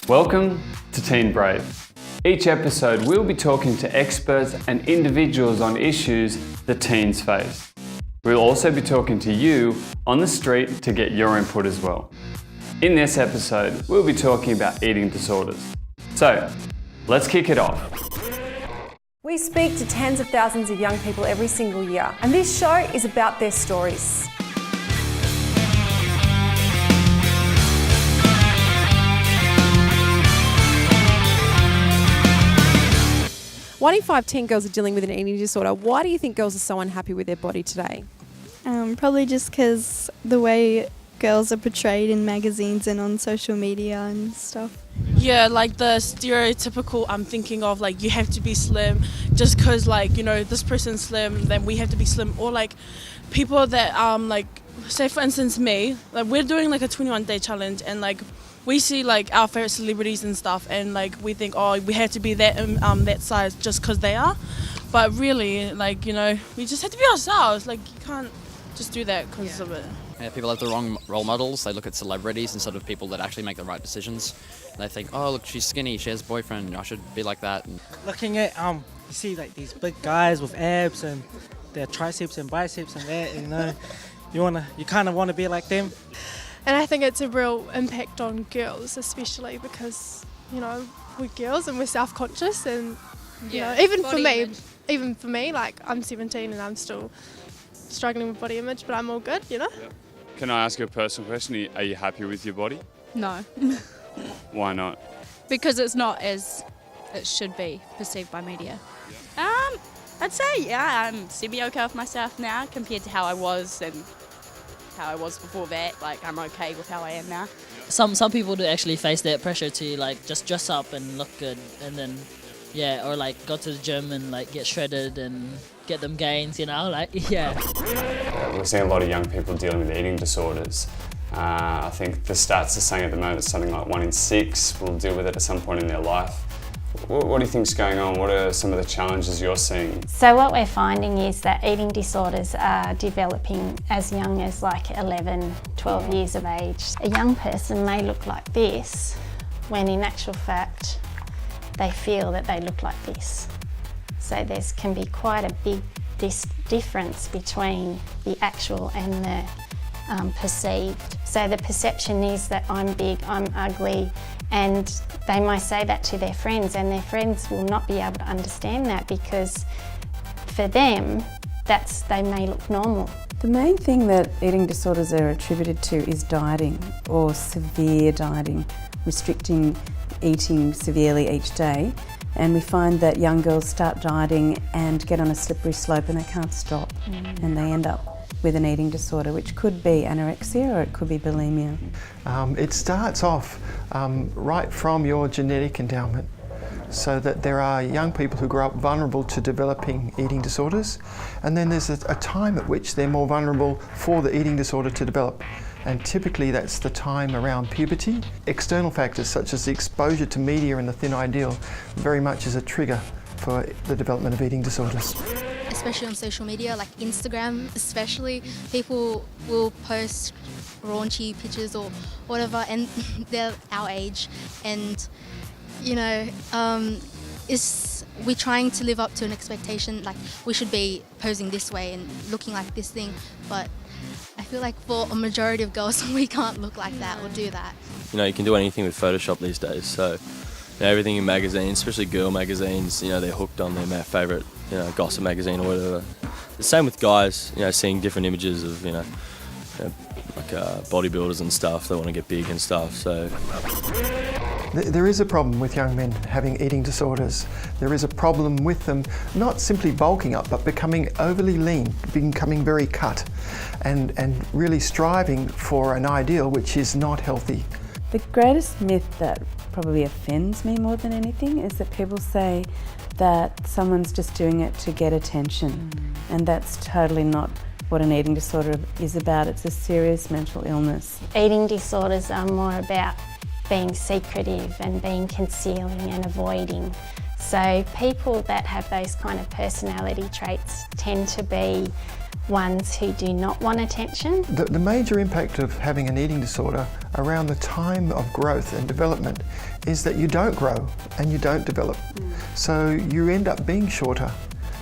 Welcome to TeenBRAVE. Each episode we'll be talking to experts and individuals on issues that teens face. We'll also be talking to you on the street to get your input as well. In this episode, we'll be talking about eating disorders. So, let's kick it off. We speak to tens of thousands of young people every single year, and this show is about their stories. One in 5 teen girls are dealing with an eating disorder. Why do you think girls are so unhappy with their body today? Probably just because the way girls are portrayed in magazines and on social media and stuff. Yeah, like the stereotypical I'm thinking of, like you have to be slim just because, like, you know, this person's slim, then we have to be slim. Or like people that like, say for instance me, like we're doing like a 21-day challenge, and like we see like our favorite celebrities and stuff, and like we think, oh, we have to be that size just because they are. But really, like, you know, we just have to be ourselves. Like, you can't just do that because of it. Yeah, people have the wrong role models. They look at celebrities instead of people that actually make the right decisions. They think, oh, look, she's skinny, she has a boyfriend, I should be like that. Looking at, you see like these big guys with abs and their triceps and biceps and that, you know, you kind of want to be like them. And I think it's a real impact on girls, especially because, you know, we're girls and we're self-conscious, and you know, even for me, like I'm 17 and I'm still struggling with body image, but I'm all good, you know. Yep. Can I ask you a personal question? Are you happy with your body? No. Why not? Because it's not as it should be perceived by media. I'd say, I'm semi-okay with myself now compared to how I was and how I was before that. Like, I'm okay with how I am now. Some people do actually face that pressure to like just dress up and look good, and then or like go to the gym and like get shredded and get them gains, you know, like We're seeing a lot of young people dealing with eating disorders. I think the stats are saying at the moment something like 1 in 6 will deal with it at some point in their life. What do you think's going on? What are some of the challenges you're seeing? So what we're finding is that eating disorders are developing as young as like 11, 12 years of age. A young person may look like this when in actual fact they feel that they look like this. So there can be quite a big difference between the actual and the perceived. So the perception is that I'm big, I'm ugly, and they might say that to their friends, and their friends will not be able to understand that because for them, they may look normal. The main thing that eating disorders are attributed to is dieting, or severe dieting, restricting eating severely each day. And we find that young girls start dieting and get on a slippery slope and they can't stop, and they end up with an eating disorder, which could be anorexia or it could be bulimia. It starts off right from your genetic endowment, so that there are young people who grow up vulnerable to developing eating disorders, and then there's a time at which they're more vulnerable for the eating disorder to develop. And typically that's the time around puberty. External factors such as the exposure to media and the thin ideal very much is a trigger for the development of eating disorders. Especially on social media, like Instagram especially, people will post raunchy pictures or whatever, and they're our age, and you know, we're trying to live up to an expectation, like we should be posing this way and looking like this thing, but I feel like for a majority of girls we can't look like that or do that. You know, you can do anything with Photoshop these days, so you know, everything in magazines, especially girl magazines, you know, they're hooked on their favourite, you know, gossip magazine or whatever. The same with guys, you know, seeing different images of, you know like bodybuilders and stuff, they want to get big and stuff, so. There is a problem with young men having eating disorders. There is a problem with them not simply bulking up, but becoming overly lean, becoming very cut, and really striving for an ideal which is not healthy. The greatest myth that probably offends me more than anything is that people say that someone's just doing it to get attention, and that's totally not what an eating disorder is about. It's a serious mental illness. Eating disorders are more about being secretive and being concealing and avoiding. So people that have those kind of personality traits tend to be ones who do not want attention. The major impact of having an eating disorder around the time of growth and development is that you don't grow and you don't develop. So you end up being shorter.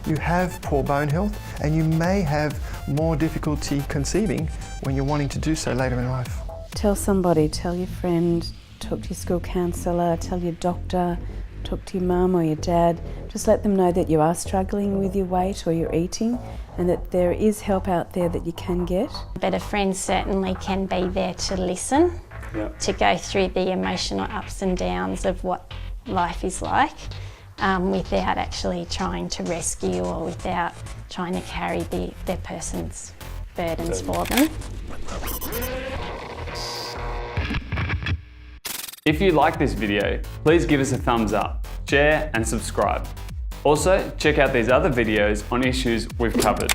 You have poor bone health and you may have more difficulty conceiving when you're wanting to do so later in life. Tell somebody, tell your friend, talk to your school counsellor, tell your doctor, talk to your mum or your dad. Just let them know that you are struggling with your weight or your eating and that there is help out there that you can get. But a friend certainly can be there to listen, to go through the emotional ups and downs of what life is like, without actually trying to rescue or without trying to carry their person's burdens for them. If you like this video, please give us a thumbs up, share and subscribe. Also, check out these other videos on issues we've covered.